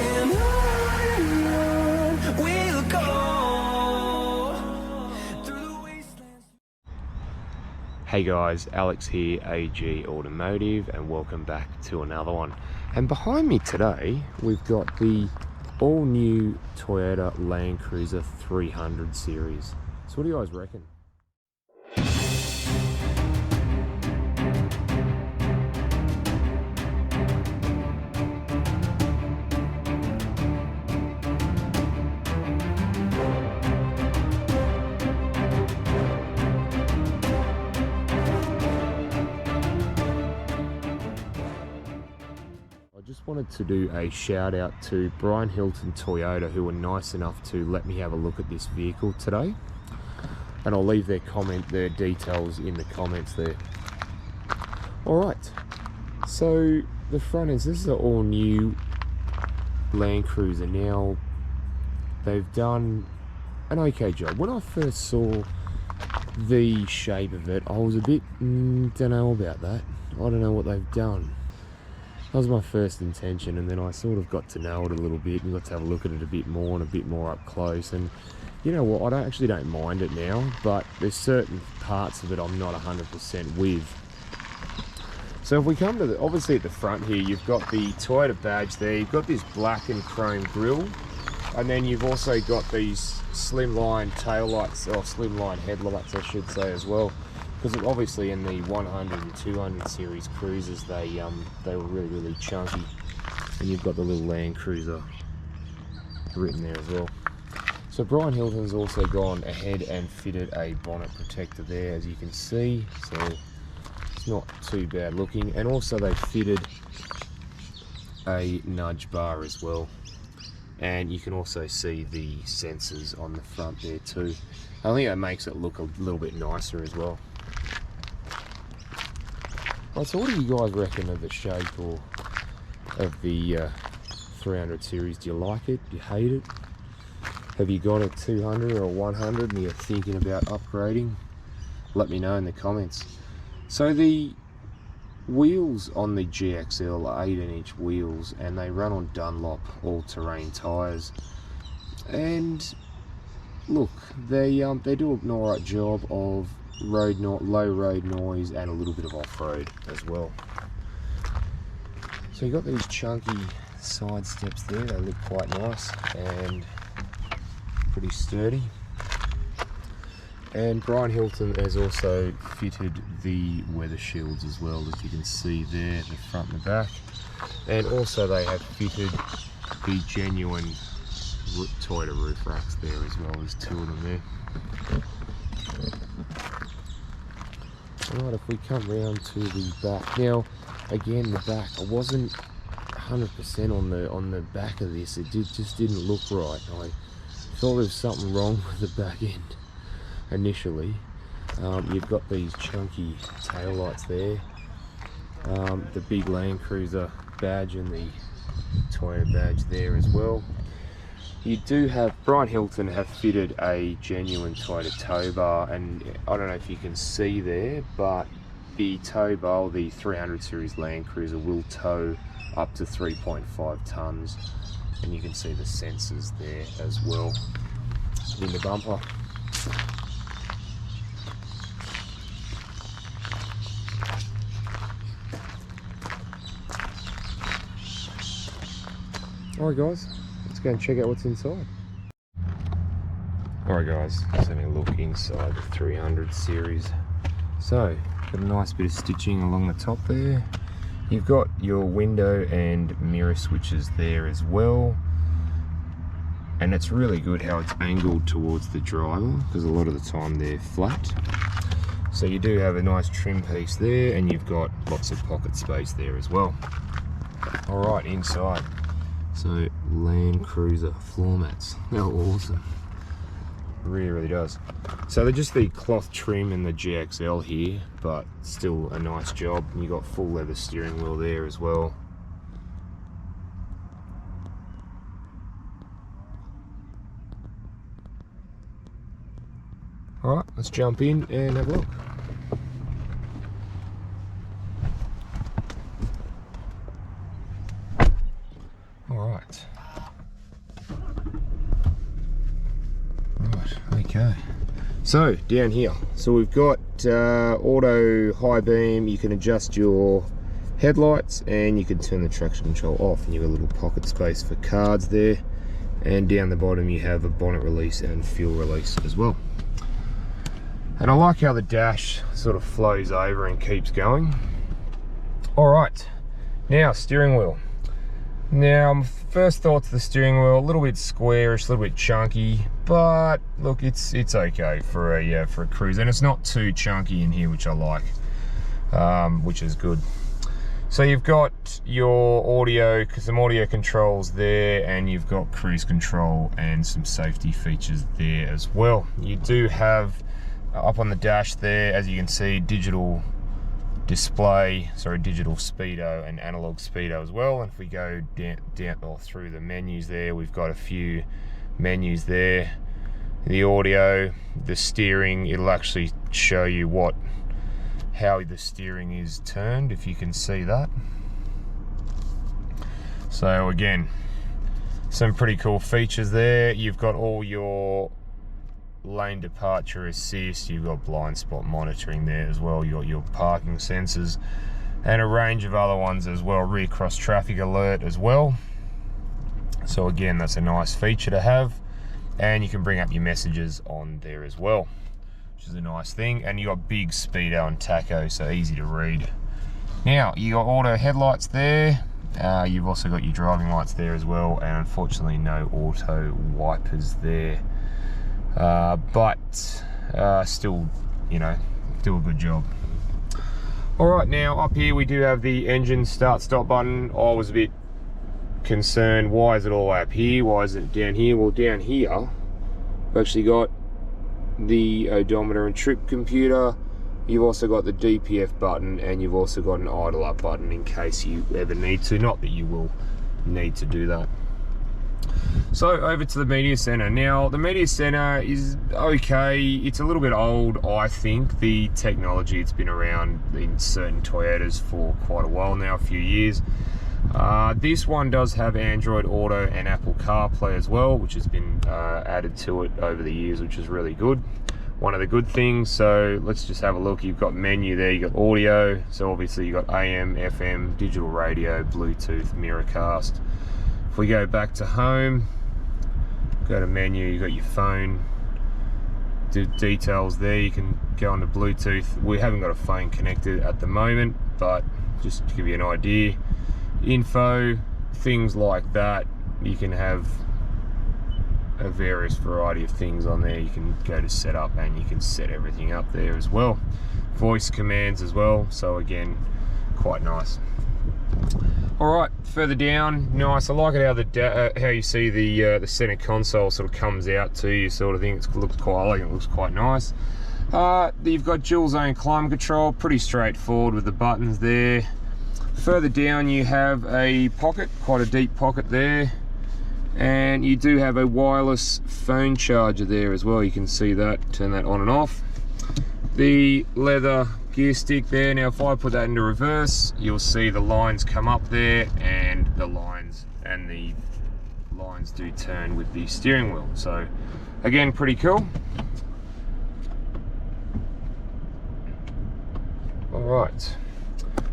and on we'll go through the wastelands. Hey guys, Alex here, AG Automotive, and welcome back to another one. And behind me today, we've got the all-new Toyota Landcruiser 300 series. So what do you guys reckon? I just wanted to do a shout out to Brian Hilton Toyota, who were nice enough to let me have a look at this vehicle today, and I'll leave their details in the comments there. Alright, so the front ends, this is an all new Landcruiser. Now they've done an okay job. When I first saw the shape of it, I was a bit don't know about that. I don't know what they've done. That was my first intention, and then I sort of got to know it a little bit and got to have a look at it a bit more and a bit more up close. And you know what, I actually don't mind it now, but there's certain parts of it I'm not 100% with. So if we come to obviously at the front here, you've got the Toyota badge there, you've got this black and chrome grille, and then you've also got these slimline tail lights, or slimline headlights I should say as well. Because obviously in the 100 and 200 series cruisers, they were really chunky, and you've got the little Landcruiser written there as well. So Brian Hilton's also gone ahead and fitted a bonnet protector there, as you can see, so it's not too bad looking. And also they fitted a nudge bar as well, and you can also see the sensors on the front there too. I think that makes it look a little bit nicer as well. Right, so what do you guys reckon of the shape or of the 300 series? Do you like it? Do you hate it? Have you got a 200 or a 100 and you're thinking about upgrading? Let me know in the comments. So the wheels on the GXL are 18-inch wheels, and they run on Dunlop all-terrain tyres. And look, they do an alright job of low road noise and a little bit of off-road as well. So you got these chunky side steps there, they look quite nice and pretty sturdy. And Brian Hilton has also fitted the weather shields as well, as you can see there, the front and the back. And also they have fitted the genuine Toyota roof racks there as well. There's two of them there. Alright, if we come round to the back. Now, again, the back, I wasn't 100% on the back of this. It just didn't look right. I thought there was something wrong with the back end initially. You've got these chunky tail lights there. The big Landcruiser badge and the Toyota badge there as well. You do have, Brian Hilton have fitted a genuine Toyota tow bar, and I don't know if you can see there, but the tow bar, the 300 series Landcruiser, will tow up to 3.5 tons, and you can see the sensors there as well in the bumper. Alright guys, let's go and check out what's inside. Alright guys, just having a look inside the 300 series. So, got a nice bit of stitching along the top there. You've got your window and mirror switches there as well. And it's really good how it's angled towards the driver, because a lot of the time they're flat. So you do have a nice trim piece there, and you've got lots of pocket space there as well. Alright, inside. So Landcruiser floor mats, they're awesome. Really does. So they're just the cloth trim in the GXL here, but still a nice job. You got full leather steering wheel there as well. Alright, let's jump in and have a look. Right. Right, okay. So down here, so we've got auto high beam. You can adjust your headlights and you can turn the traction control off, and you've got a little pocket space for cards there. And down the bottom you have a bonnet release and fuel release as well. And I like how the dash sort of flows over and keeps going. All right, now steering wheel. Now, first thoughts of the steering wheel, a little bit squarish, a little bit chunky, but look, it's okay for a cruise, and it's not too chunky in here, which I like, which is good. So you've got your audio, some audio controls there, and you've got cruise control and some safety features there as well. You do have up on the dash there, as you can see, digital display, sorry, digital speedo and analog speedo as well. And if we go down or through the menus there, we've got a few menus there. The audio, the steering, it'll actually show you how the steering is turned, if you can see that. So again, some pretty cool features there. You've got all your lane departure assist, you've got blind spot monitoring there as well, you've got your parking sensors and a range of other ones as well, rear cross traffic alert as well. So again, that's a nice feature to have, and you can bring up your messages on there as well, which is a nice thing. And you got big speedo and tacho, so easy to read. Now you got auto headlights there, you've also got your driving lights there as well, and unfortunately no auto wipers there. But still, you know, do a good job. All right, now up here we do have the engine start stop button. I was a bit concerned, why is it all the way up here? Why is it down here? Well, down here we've actually got the odometer and trip computer. You've also got the DPF button, and you've also got an idle up button in case you ever need to. Not that you will need to do that. So over to the media center. Now the media center is okay. It's a little bit old, I think. The technology, it's been around in certain Toyotas for quite a while now, a few years. This one does have Android Auto and Apple CarPlay as well, which has been added to it over the years, which is really good. One of the good things. So let's just have a look. You've got menu there, you've got audio, so obviously you've got AM, FM, digital radio, Bluetooth, Miracast. If we go back to home, go to menu, you've got your phone, do details there, you can go onto Bluetooth. We haven't got a phone connected at the moment, but just to give you an idea, info, things like that, you can have a various variety of things on there. You can go to setup and you can set everything up there as well. Voice commands as well, so again, quite nice. All right, further down, nice. I like it how you see the center console sort of comes out to you, sort of thing. It looks quite, I like it, looks quite nice. You've got dual zone climate control, pretty straightforward with the buttons there. Further down, you have a pocket, quite a deep pocket there, and you do have a wireless phone charger there as well. You can see that, turn that on and off. The leather gear stick there. Now if I put that into reverse, you'll see the lines come up there, and the lines do turn with the steering wheel. So again, pretty cool. All right,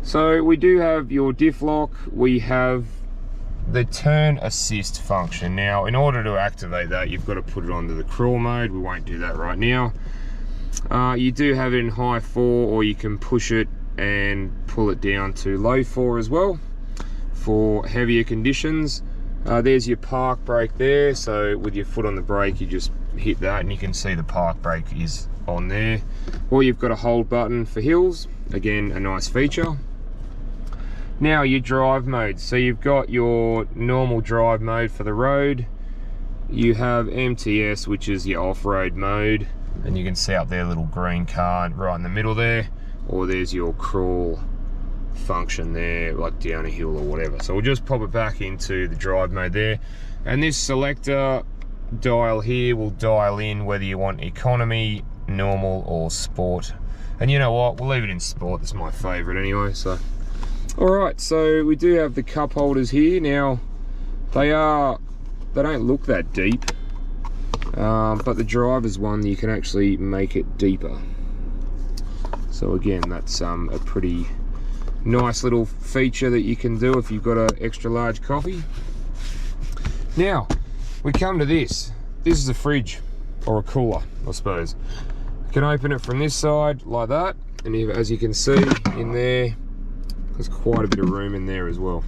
so we do have your diff lock. We have the turn assist function. Now in order to activate that, you've got to put it onto the crawl mode. We won't do that right now. You do have it in high 4, or you can push it and pull it down to low 4 as well for heavier conditions. There's your park brake there, so with your foot on the brake you just hit that and you can see the park brake is on there. Or you've got a hold button for hills, again a nice feature. Now your drive mode, so you've got your normal drive mode for the road, you have MTS, which is your off-road mode, and you can see up there a little green car right in the middle there, or there's your crawl function there, like down a hill or whatever. So we'll just pop it back into the drive mode there, and this selector dial here will dial in whether you want economy, normal or sport. And you know what, we'll leave it in sport, that's my favorite anyway. So all right, so we do have the cup holders here. Now They don't look that deep, but the driver's one, you can actually make it deeper. So again, that's a pretty nice little feature that you can do if you've got an extra large coffee. Now, we come to this. This is a fridge, or a cooler, I suppose. You can open it from this side, like that, and as you can see in there, there's quite a bit of room in there as well.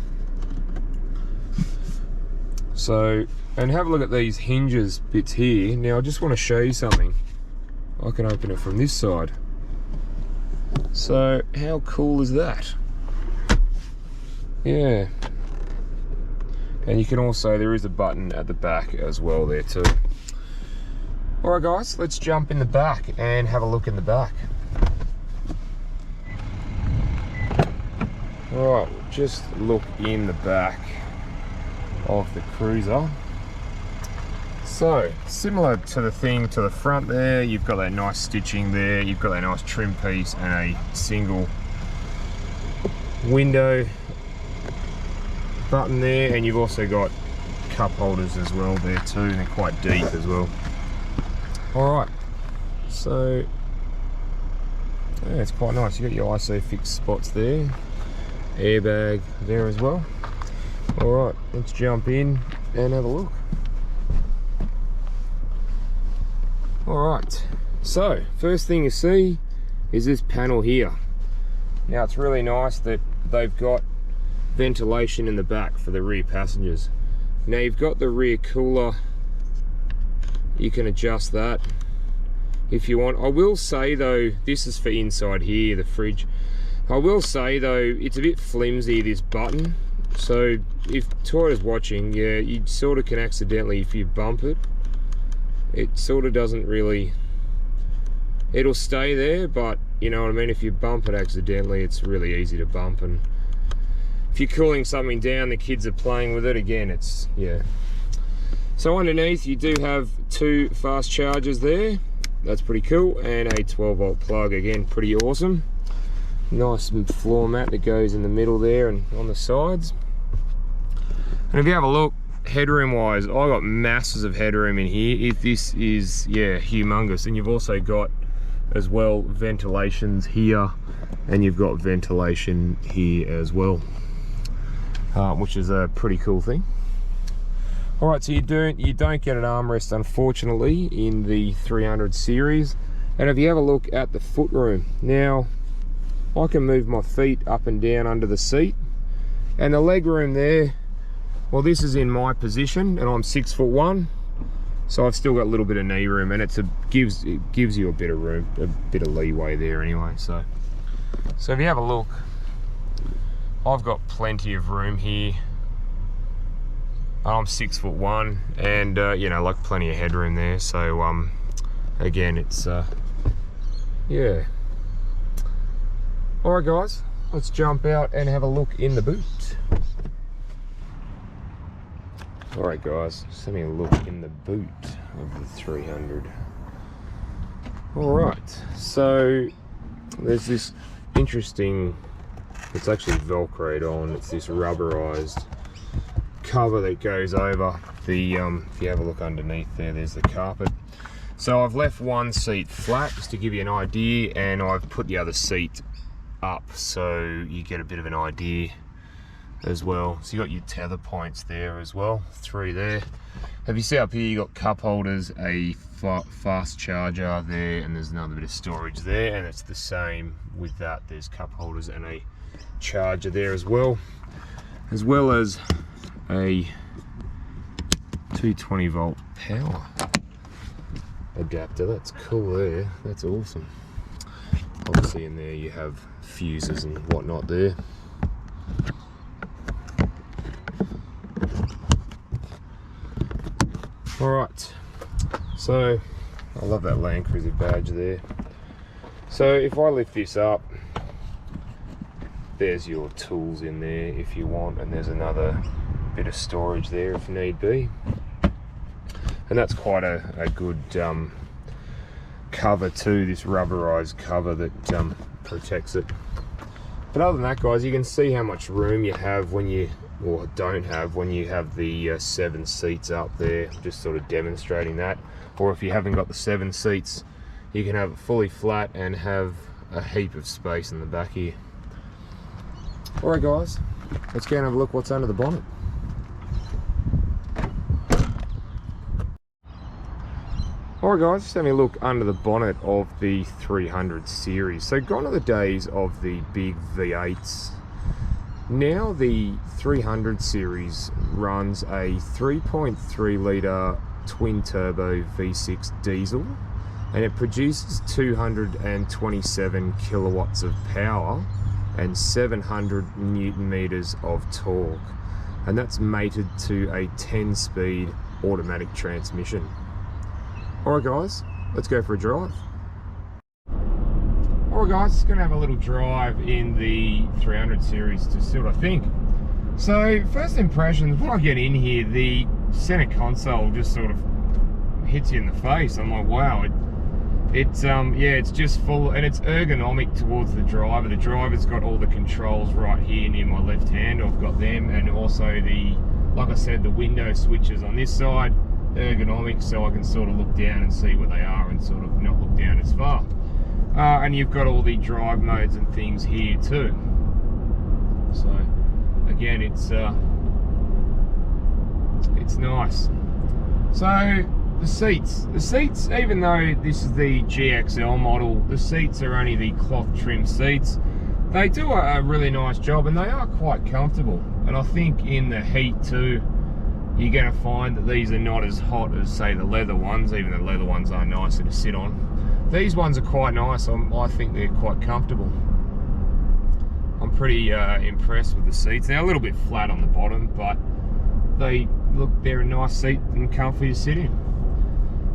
So, and have a look at these hinges bits here. Now, I just want to show you something. I can open it from this side. So, how cool is that? Yeah. And you can also, there is a button at the back as well there too. Alright guys, let's jump in the back and have a look in the back. Alright, we'll just look in the back of the Cruiser. So, similar to the thing to the front there, you've got that nice stitching there, you've got that nice trim piece and a single window button there, and you've also got cup holders as well there too, and they're quite deep as well. Alright, so yeah, it's quite nice. You've got your ISOFIX spots there, airbag there as well. Alright, let's jump in and have a look. Alright, so first thing you see is this panel here. Now it's really nice that they've got ventilation in the back for the rear passengers. Now you've got the rear cooler, you can adjust that if you want. I will say though, this is for inside here, the fridge. I will say though, it's a bit flimsy, this button. So if Toyota's watching, yeah, you sort of can accidentally, if you bump it, it sort of doesn't really, it'll stay there, but you know what I mean, if you bump it accidentally, it's really easy to bump, and if you're cooling something down, the kids are playing with it, again, it's, yeah. So underneath you do have 2 fast chargers there, that's pretty cool, and a 12-volt plug, again, pretty awesome. Nice floor mat that goes in the middle there and on the sides. And if you have a look, headroom wise, I got masses of headroom in here. This is, yeah, humongous. And you've also got as well ventilations here, and you've got ventilation here as well, which is a pretty cool thing. All right, so you don't get an armrest, unfortunately, in the 300 series. And if you have a look at the footroom, now I can move my feet up and down under the seat, and the leg room there, well, this is in my position, and I'm 6'1", so I've still got a little bit of knee room, and it gives you a bit of room, a bit of leeway there anyway. So if you have a look, I've got plenty of room here. I'm 6'1", and you know, like plenty of headroom there. So again, it's yeah. All right, guys, let's jump out and have a look in the boot. All right, guys, just having a look in the boot of the 300. All right, so there's this interesting, it's actually velcroed on, it's this rubberized cover that goes over the, if you have a look underneath there, there's the carpet. So I've left one seat flat just to give you an idea, and I've put the other seat up so you get a bit of an idea as well. So you got your tether points there as well, 3 there. Have you see up here, you got cup holders, a fast charger there, and there's another bit of storage there, and it's the same with that. There's cup holders and a charger there as well as a 220-volt power adapter. That's cool there, that's awesome. Obviously in there you have fuses and whatnot there. Alright, so I love that Landcruiser badge there. So if I lift this up, there's your tools in there if you want, and there's another bit of storage there if need be. And that's quite a good cover too, this rubberized cover that protects it. But other than that, guys, you can see how much room you have when you or don't have when you have the 7 seats up there. Just sort of demonstrating that. Or if you haven't got the 7 seats, you can have it fully flat and have a heap of space in the back here. Alright guys, let's go and have a look what's under the bonnet. Alright guys, just having a look under the bonnet of the 300 series. So gone are the days of the big V8s. Now the 300 series runs a 3.3 litre twin turbo V6 diesel, and it produces 227 kilowatts of power and 700 newton meters of torque, and that's mated to a 10-speed automatic transmission. Alright guys, let's go for a drive. Alright guys, just gonna have a little drive in the 300 series to see what I think. So first impressions, when I get in here, the center console just sort of hits you in the face. I'm like, wow, it's just full, and it's ergonomic towards the driver. The driver's got all the controls right here near my left hand. I've got them, and also the, like I said, the window switches on this side, ergonomic, so I can sort of look down and see where they are and sort of not look down as far. And you've got all the drive modes and things here too. So again, it's nice. So the seats, even though this is the GXL model, the seats are only the cloth trim seats. They do a really nice job, and they are quite comfortable. And I think in the heat too, you're going to find that these are not as hot as, say, the leather ones. Even the leather ones are nicer to sit on. These ones are quite nice. I think they're quite comfortable. I'm pretty impressed with the seats. They're a little bit flat on the bottom, but they're a nice seat and comfy to sit in.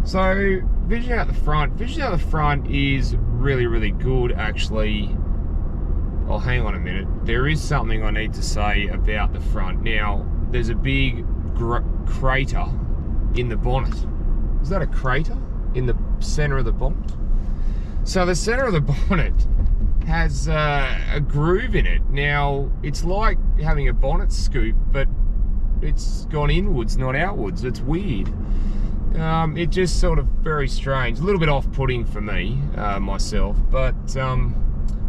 So vision out the front is really, really good actually. Oh, hang on a minute. There is something I need to say about the front. Now, there's a big crater in the bonnet. Is that a crater in the center of the bonnet? So the center of the bonnet has a groove in it. Now, it's like having a bonnet scoop, but it's gone inwards, not outwards. It's weird. It just sort of very strange, a little bit off-putting for me, myself, but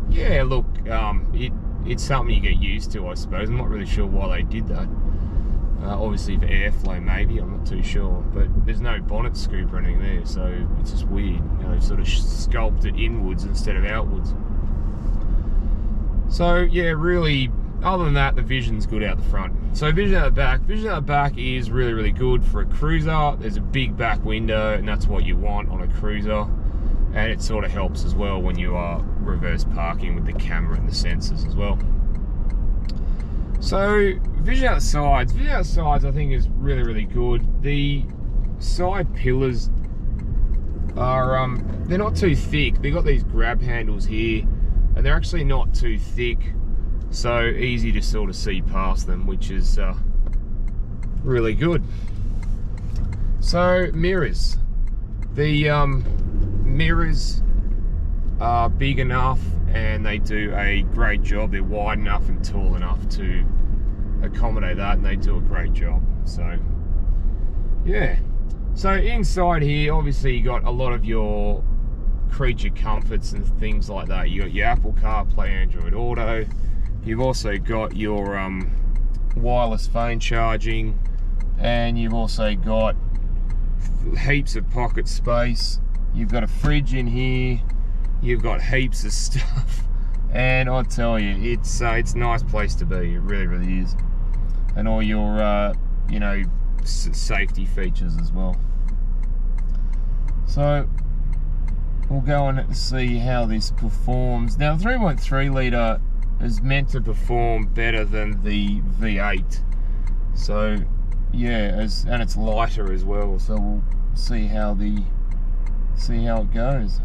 yeah, look, it's something you get used to, I suppose. I'm not really sure why they did that. Obviously for airflow maybe, I'm not too sure, but there's no bonnet scoop or anything there, so it's just weird. You know, they've sort of sculpted inwards instead of outwards. So yeah, really, other than that, the vision's good out the front. So vision out the back is really, really good for a cruiser. There's a big back window, and that's what you want on a cruiser. And it sort of helps as well when you are reverse parking with the camera and the sensors as well. So vision out the sides I think is really, really good. The side pillars are, they're not too thick. They've got these grab handles here, and they're actually not too thick. So easy to sort of see past them, which is really good. So mirrors. The mirrors are big enough, and they do a great job. They're wide enough and tall enough to accommodate that, and they do a great job. So yeah. So inside here, obviously you got a lot of your creature comforts and things like that. You got your Apple CarPlay, Android Auto. You've also got your wireless phone charging, and you've also got heaps of pocket space. You've got a fridge in here. You've got heaps of stuff, and I tell you, it's a nice place to be. It really, really is. And all your you know, safety features as well. So we'll go and see how this performs. Now, the 3.3 litre is meant to perform better than the V8. So yeah, and it's lighter as well. So we'll see how it goes.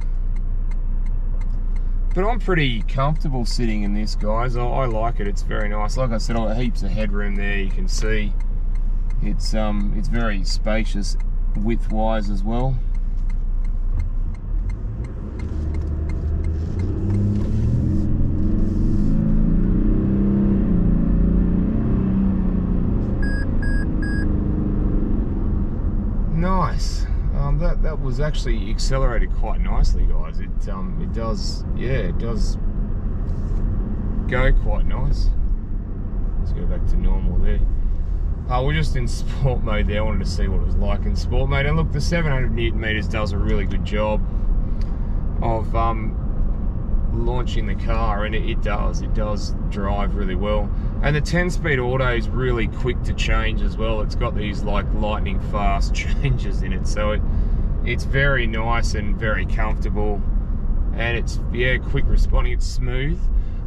But I'm pretty comfortable sitting in this, guys. I like it. It's very nice. Like I said, I've got heaps of headroom there. You can see it's very spacious width-wise as well. Nice. That was actually accelerated quite nicely, guys. It does, yeah, it does go quite nice. Let's go back to normal there. We're just in sport mode there. I wanted to see what it was like in sport mode. And look, the 700 Newton meters does a really good job of launching the car, and it does drive really well. And the 10-speed auto is really quick to change as well. It's got these like lightning fast changes in it, so it's very nice and very comfortable, and it's, yeah, quick responding. It's smooth.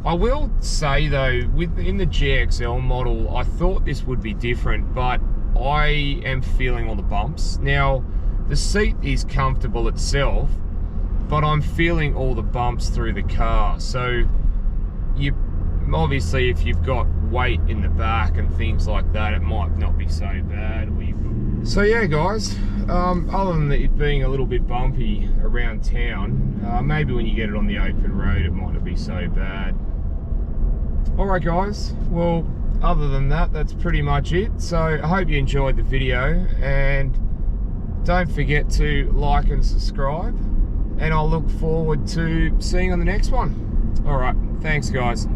I will say though, in the GXL model, I thought this would be different, but I am feeling all the bumps. Now, the seat is comfortable itself, but I'm feeling all the bumps through the car. So you obviously, if you've got weight in the back and things like that, it might not be so bad. So yeah, guys, other than it being a little bit bumpy around town, maybe when you get it on the open road, it might not be so bad. All right, guys, well, other than that, that's pretty much it. So I hope you enjoyed the video, and don't forget to like and subscribe, and I'll look forward to seeing you on the next one. All right, thanks, guys.